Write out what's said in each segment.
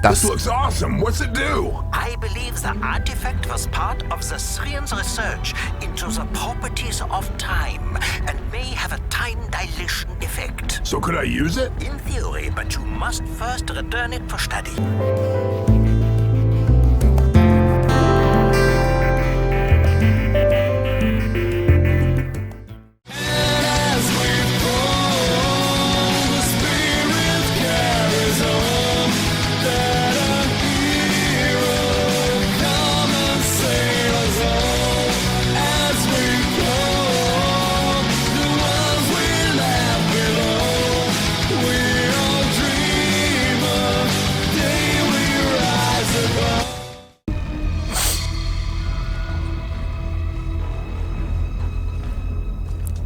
Das looks awesome. What's it do? I believe the artifact was part of the Syrians' research into the properties of time and may have a time dilation effect. So could I use it? In theory, but you must first return it for study.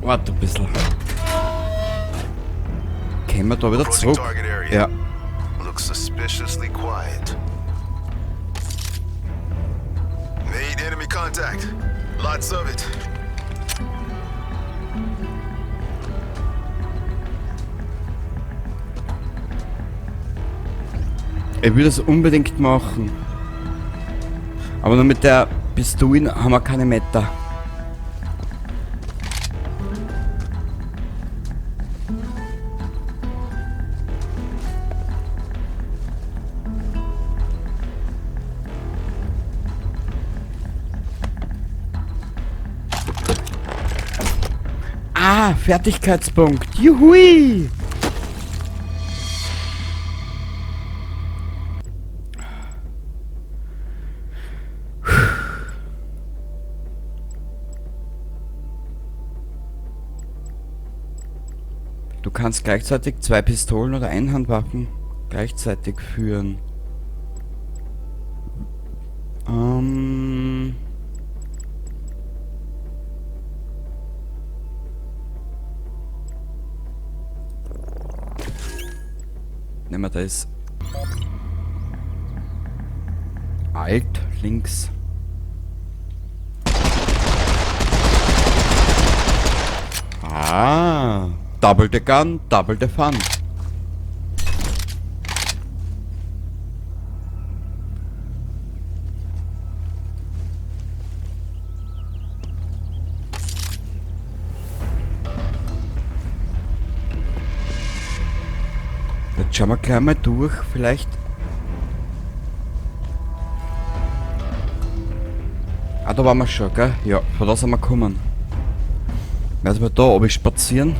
Warte ein bisschen. Können wir da wieder zurück? Ja. Looks suspiciously quiet. Made enemy contact. Lots of it. Ich will das unbedingt machen. Aber nur mit der Pistole haben wir keine Meter. Ah, Fertigkeitspunkt. Juhui! Du kannst gleichzeitig 2 Pistolen oder Einhandwaffen gleichzeitig führen. Nehmen wir das. Alt, links. Ah, double the gun, double the fun. Jetzt schauen wir gleich mal durch, vielleicht. Ah, da waren wir schon, gell? Ja, von da sind wir gekommen. Werden wir da oben spazieren?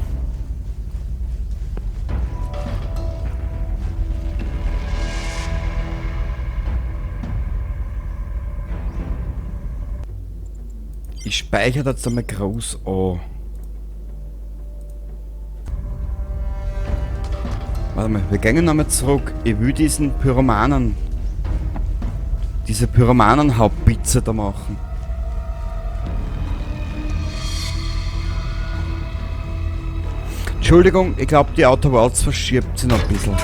Ich speichere jetzt einmal groß an. Warte mal, wir gehen nochmal zurück. Ich will diesen Pyromanen, diese Pyromanen-Hauptpizza da machen. Entschuldigung, ich glaube die Outer Worlds verschiebt sich noch ein bisschen.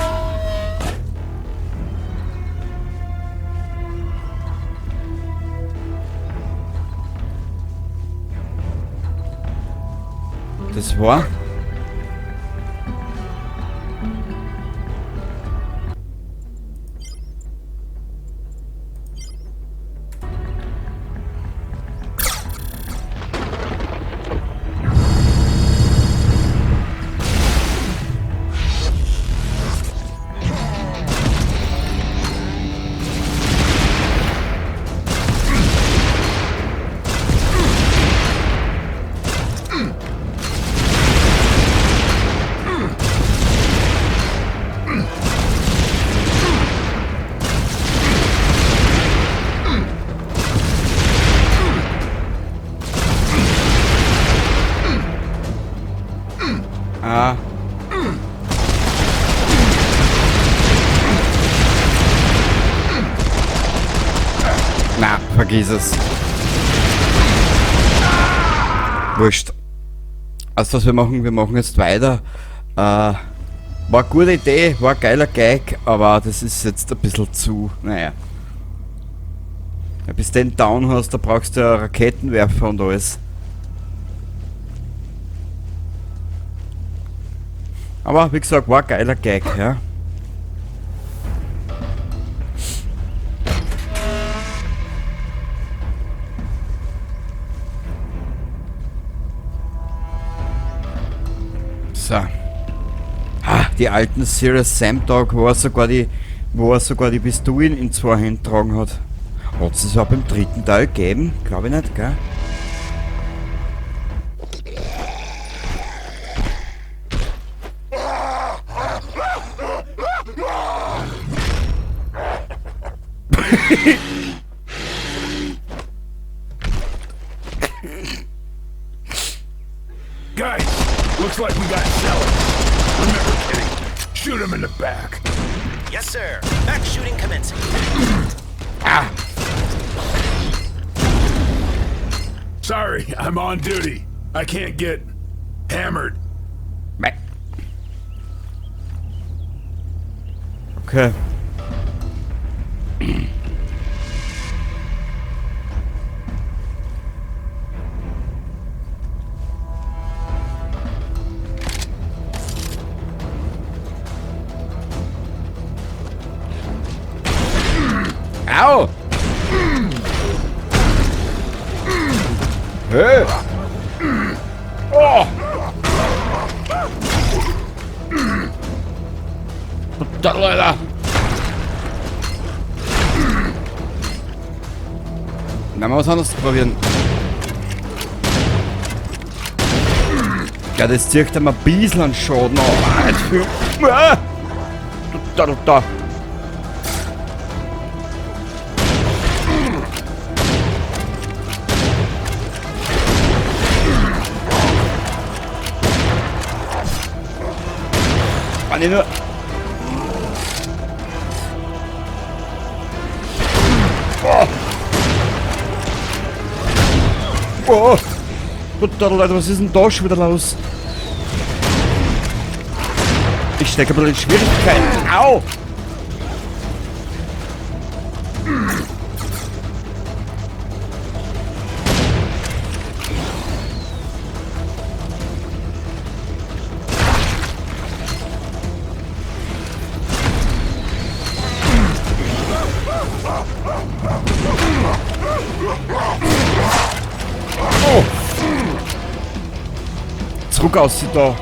Das war... Ah. Na, vergiss es. Wurscht. Also was wir machen jetzt weiter. War eine gute Idee, war ein geiler Gag, aber das ist jetzt ein bisschen zu, naja. Ja, bis du den down hast, da brauchst du ja Raketenwerfer und alles. Aber wie gesagt, war ein geiler Gag, ja. So. Ah, die alten Serious Sam Tag, wo er sogar die Pistolen in 2 Händen tragen hat. Hat es auch beim 3. Teil gegeben? Glaube ich nicht, gell? Guys, looks like we got sellers. Remember, Kitty, shoot him in the back. Yes, sir. Back shooting commencing. Sorry, I'm on duty. I can't get hammered. Meh. Okay. Au! Hey! Oh! Verdammt, Alter! Na, mal was anderes probieren. Ja, das zieht ihm ein bisschen an Schaden auf. Nicht viel. Da. Mann, nur. Oh! Leute, was ist denn da schon wieder los? Ich stecke aber in Schwierigkeiten. Au! Oh! Zurück aus da.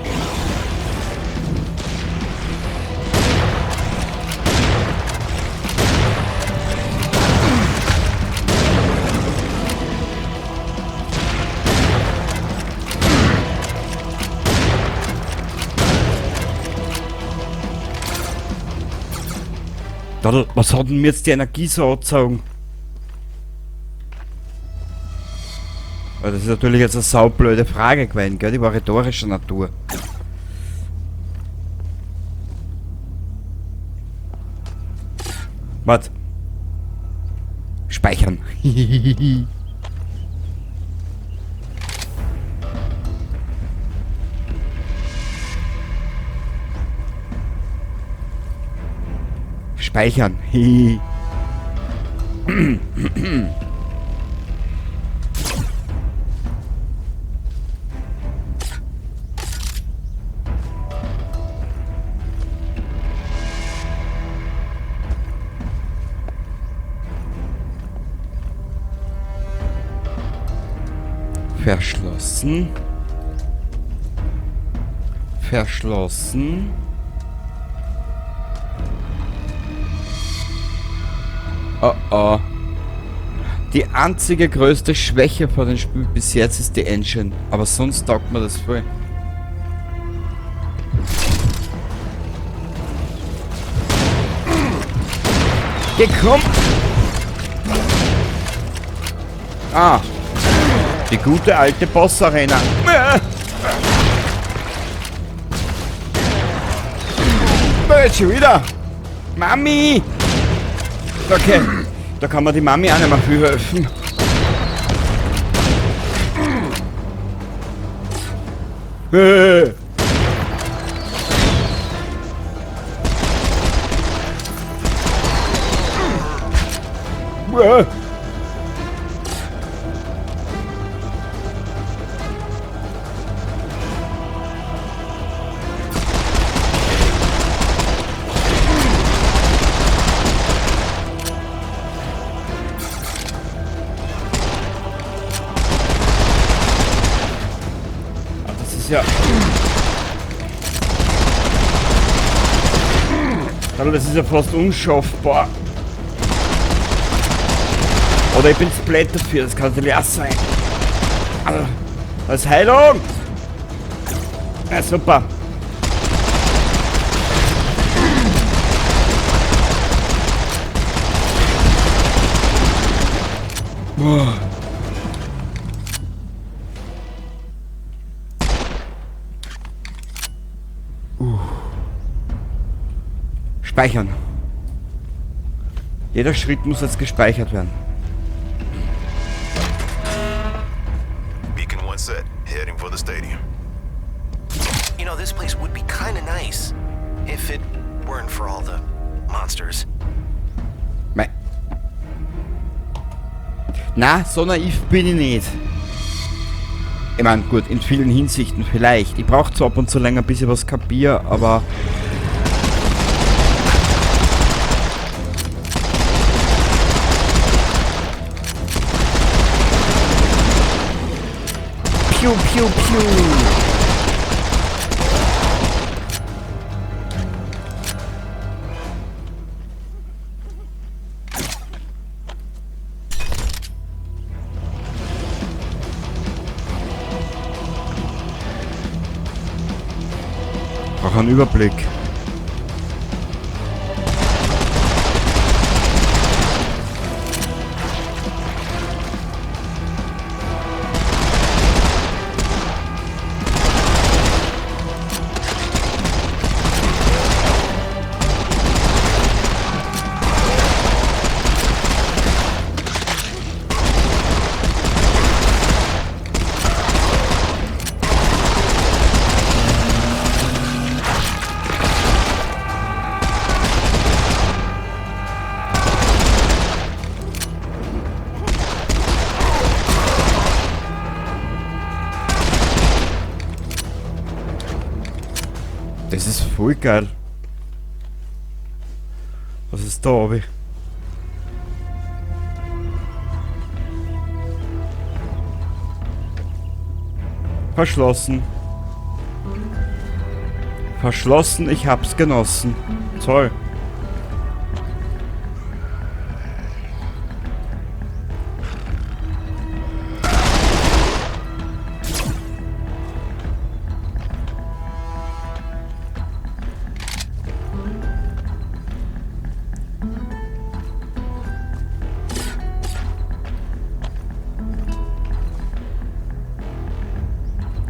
Was hat denn mir jetzt die Energie so angezogen? Das ist natürlich jetzt eine saublöde Frage gewesen, gell? Die war rhetorischer Natur. Was? Speichern. Speichern. Verschlossen. Verschlossen. Oh oh. Die einzige größte Schwäche von dem Spiel bis jetzt ist die Engine. Aber sonst taugt mir das voll. Geh, komm! Ah. Die gute alte Boss-Arena. Jetzt schon wieder. Mami! Okay, da kann man die Mami auch nicht mehr viel helfen. Ja. Aber das ist ja fast unschaffbar. Oder ich bin zu blöd dafür, das kann natürlich auch sein. Als Heilung! Ja, super. Boah. Speichern. Jeder Schritt muss jetzt gespeichert werden. Beacon 1 set. Heading for the stadium. You know, this place would be kinda nice if it weren't for all the monsters. Na, so naiv bin ich nicht. Ich meine, gut, in vielen Hinsichten vielleicht. Ich brauche zwar ab und zu länger, bis ich was kapiere, aber... Piu, piu, piu. Brauche einen Überblick. Das ist voll geil. Was ist da, Abi? Verschlossen. Verschlossen, ich hab's genossen. Toll.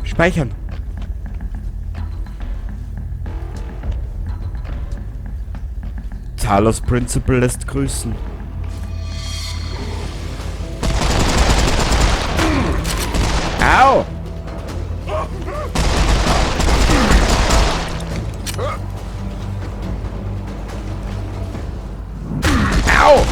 Speichern. Talos Principle lässt grüßen. Au! Au!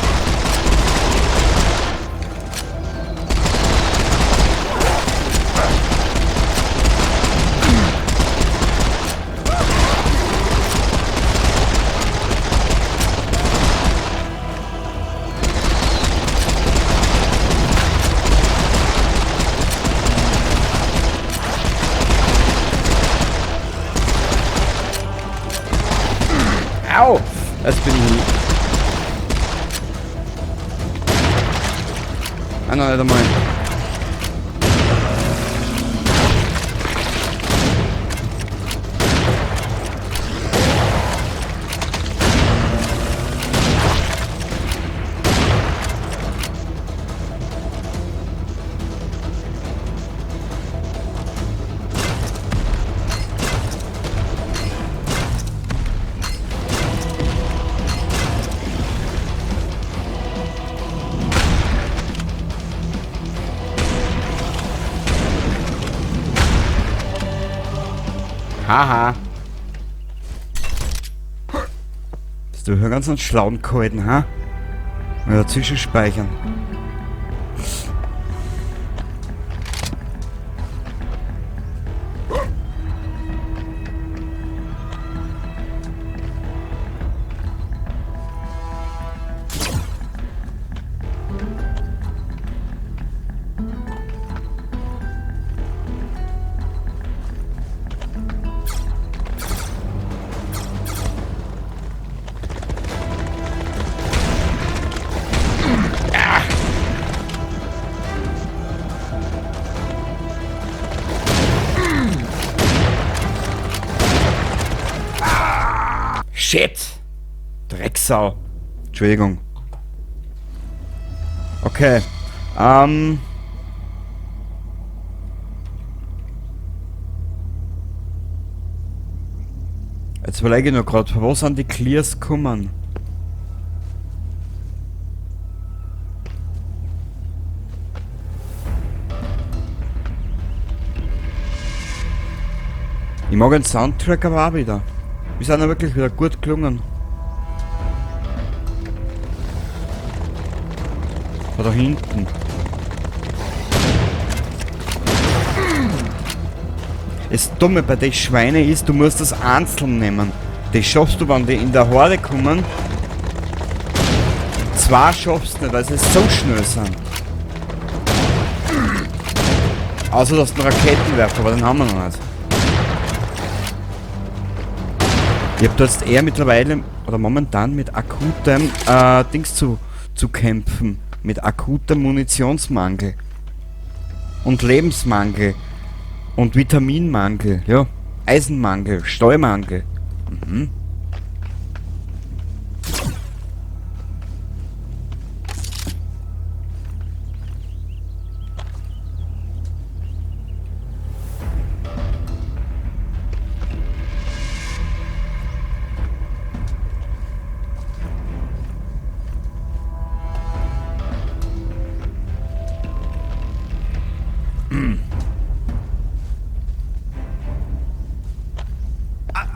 Au! Jetzt bin ich nie. Ah, nein, nicht einmal. Haha. Bist du hier ganz einen schlauen Kalten, ha? Ja, zwischenspeichern. Shit! Drecksau. Entschuldigung. Okay. Jetzt überlege ich noch gerade, von wo sind die Clears gekommen? Ich mag den Soundtrack aber auch wieder. Wir sind ja wirklich wieder gut gelungen. Da hinten. Das Dumme bei den Schweinen ist, du musst das einzeln nehmen. Das schaffst du, wenn die in der Horde kommen. Zwei schaffst du nicht, weil sie so schnell sind. Außer dass du einen Raketenwerfer, aber den haben wir noch nicht. Ich hab da jetzt eher mittlerweile, oder momentan mit akutem Dings zu kämpfen. Mit akutem Munitionsmangel. Und Lebensmangel. Und Vitaminmangel, ja. Eisenmangel, Stahlmangel. Mhm.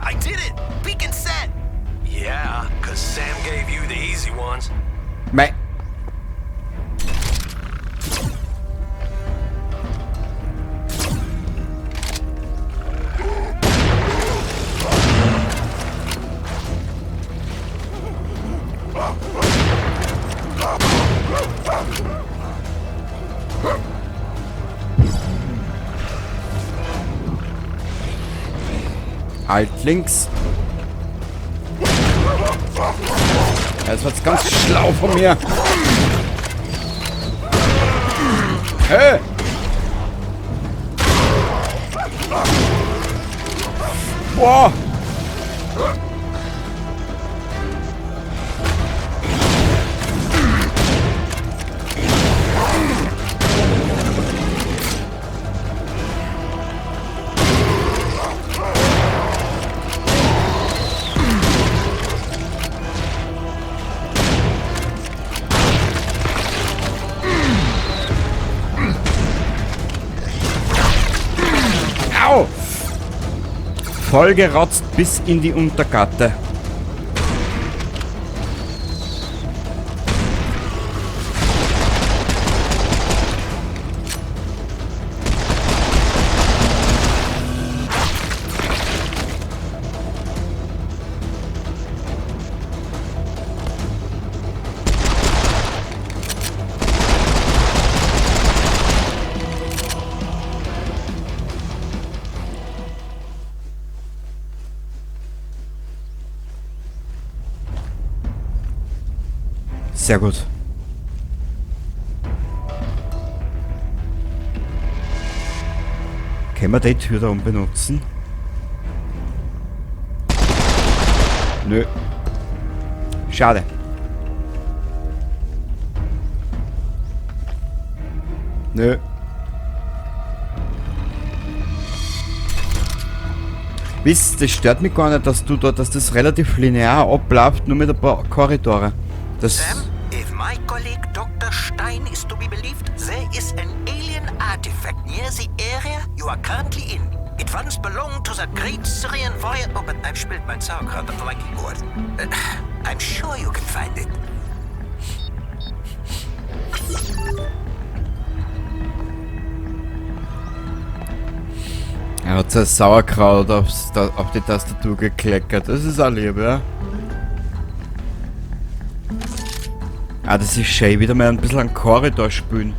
I did it! Beacon set! Yeah, because Sam gave you the easy ones. Mei. Halt links. Das wird's ganz schlau von mir. Hey! Boah! Au! Vollgerotzt bis in die Untergatte. Sehr gut. Können wir die Tür da umbenutzen? Nö. Schade. Nö. Wisst, das stört mich gar nicht, dass das relativ linear abläuft, nur mit ein paar Korridore. Das Sam, if my colleague Dr. Stein is to be believed, there is an alien artifact near the area you are currently in. It once belonged to the Great Syrian Warrior. Oh, but I've spilled my sauerkraut on my keyboard. I'm sure you can find it. Er hat sein Sauerkraut auf die Tastatur gekleckert. Das ist auch lieb, ja. Ah, das ist schön. Wieder mal ein bisschen einen Korridor spülen.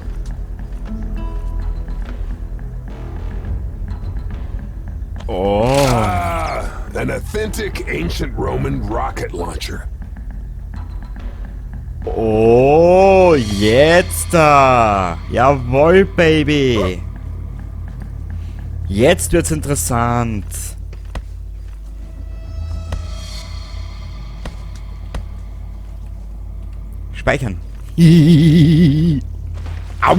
Oh. An authentic ancient Roman rocket launcher. Oh, jetzt da. Jawohl, Baby. Jetzt wird's interessant. Speichern. Aus!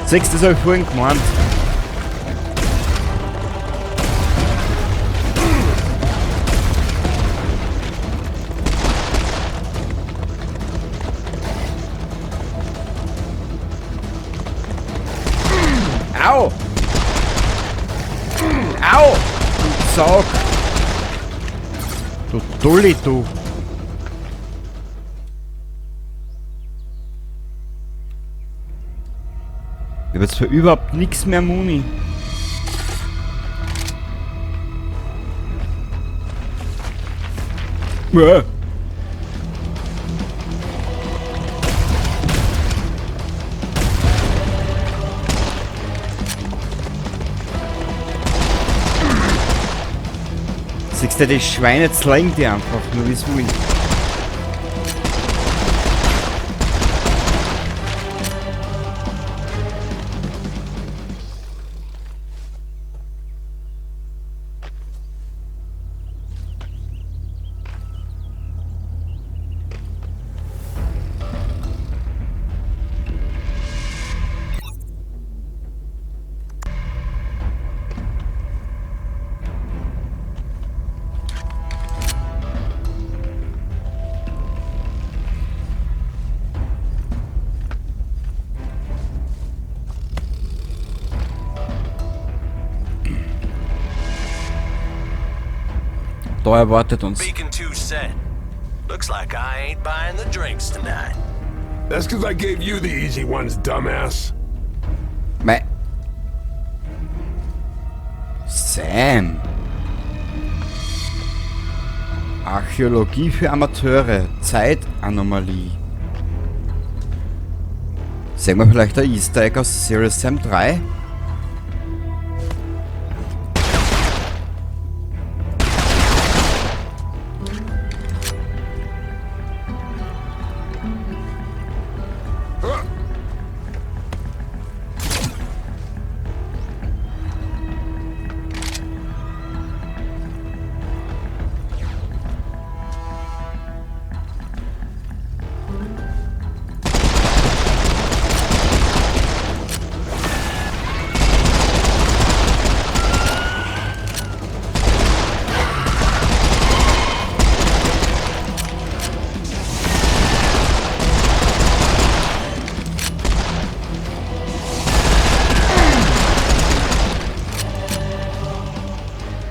Siehst du, das hab ich vorhin gemeint. Au! Au! Du Saug! Du Dulli, du! Ich hab jetzt für überhaupt nichts mehr Muni. Ja. Siehst du, die Schweine zlängen die einfach, nur wie's will. Da erwartet uns. Beacon 2 set. Looks like I ain't buying the drinks tonight. That's because I gave you the easy ones, dumbass. Sam. Archäologie für Amateure. Zeitanomalie. Sehen wir vielleicht ein Easter Egg aus Serious Sam 3?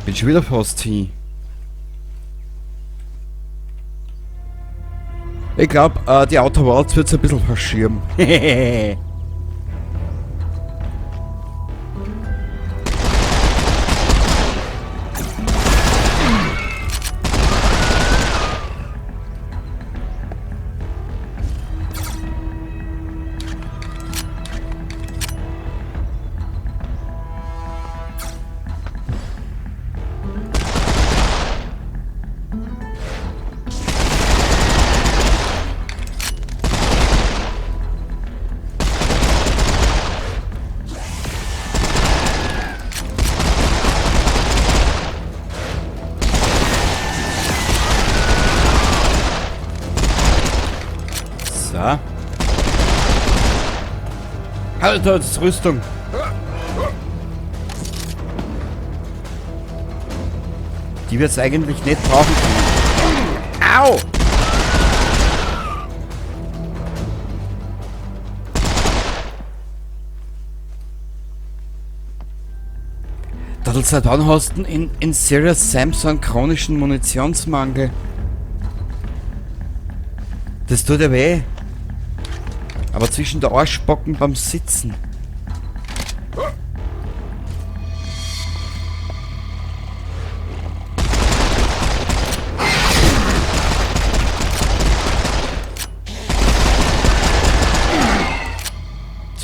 Bin schon wieder fast hier. Ich glaube, die Outer Worlds wird ein bisschen verschirmen. So. Alter, das ist Rüstung. Die wir es eigentlich nicht brauchen können. Au! Seit wann hast du in Serious Sam so einen chronischen Munitionsmangel? Das tut ja weh. Aber zwischen der Arschbacken beim Sitzen.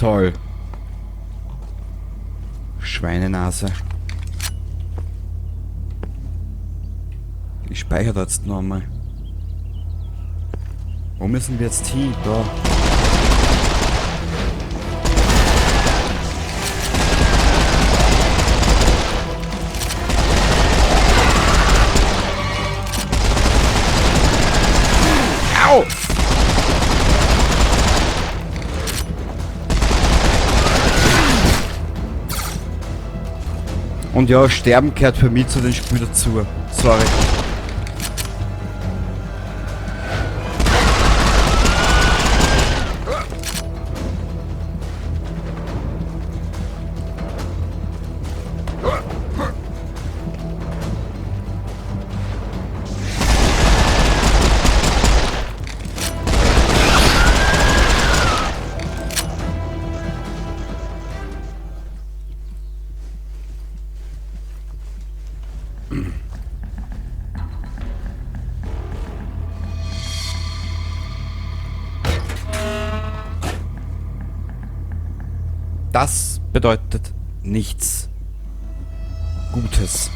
Toll. Schweinenase. Ich speichere das jetzt nochmal. Wo müssen wir jetzt hin? Da. Au! Und ja, Sterben gehört für mich zu den Spiel dazu. Sorry. Das bedeutet nichts Gutes.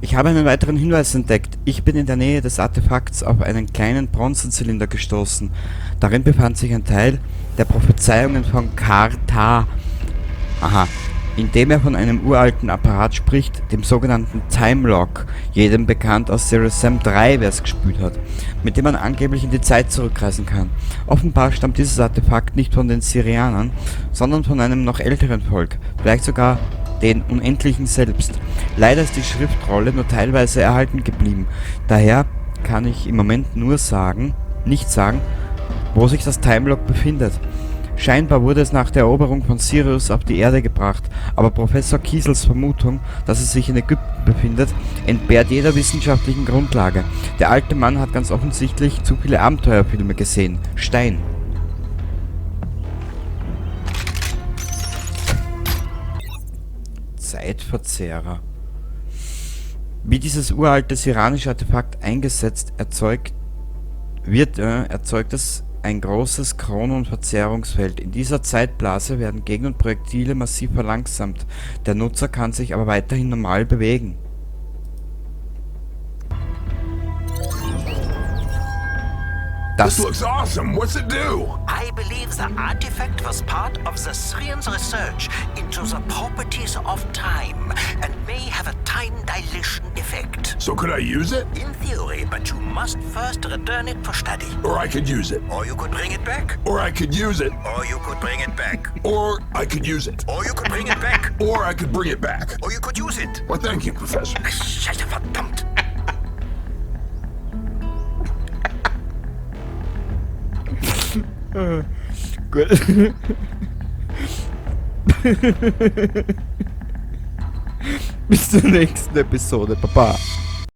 Ich habe einen weiteren Hinweis entdeckt. Ich bin in der Nähe des Artefakts auf einen kleinen Bronzenzylinder gestoßen. Darin befand sich ein Teil der Prophezeiungen von Karta. Aha. Indem er von einem uralten Apparat spricht, dem sogenannten Time Lock, jedem bekannt aus Serious Sam 3, wer es gespielt hat, mit dem man angeblich in die Zeit zurückreisen kann. Offenbar stammt dieses Artefakt nicht von den Syrianern, sondern von einem noch älteren Volk, vielleicht sogar den Unendlichen selbst. Leider ist die Schriftrolle nur teilweise erhalten geblieben, daher kann ich im Moment nur nicht sagen, wo sich das Time Lock befindet. Scheinbar wurde es nach der Eroberung von Sirius auf die Erde gebracht, aber Professor Kiesels Vermutung, dass es sich in Ägypten befindet, entbehrt jeder wissenschaftlichen Grundlage. Der alte Mann hat ganz offensichtlich zu viele Abenteuerfilme gesehen. Stein. Zeitverzehrer. Wie dieses uralte iranische Artefakt eingesetzt erzeugt es ein großes Chron- und Verzerrungsfeld. In dieser Zeitblase werden Gegner und Projektile massiv verlangsamt. Der Nutzer kann sich aber weiterhin normal bewegen. This looks awesome. What's it do? I believe the artifact was part of the Syrians' research into the properties of time and may have a time dilation effect. So could I use it? In theory, but you must first return it for study. Or I could use it. Or you could bring it back. Or I could use it. Or you could bring it back. Or I could use it. Or you could bring it back. Or I could bring it back. Or you could use it. Well, thank you, Professor. Scheiße, verdammt. Gut. Bis zur nächsten Episode, Papa.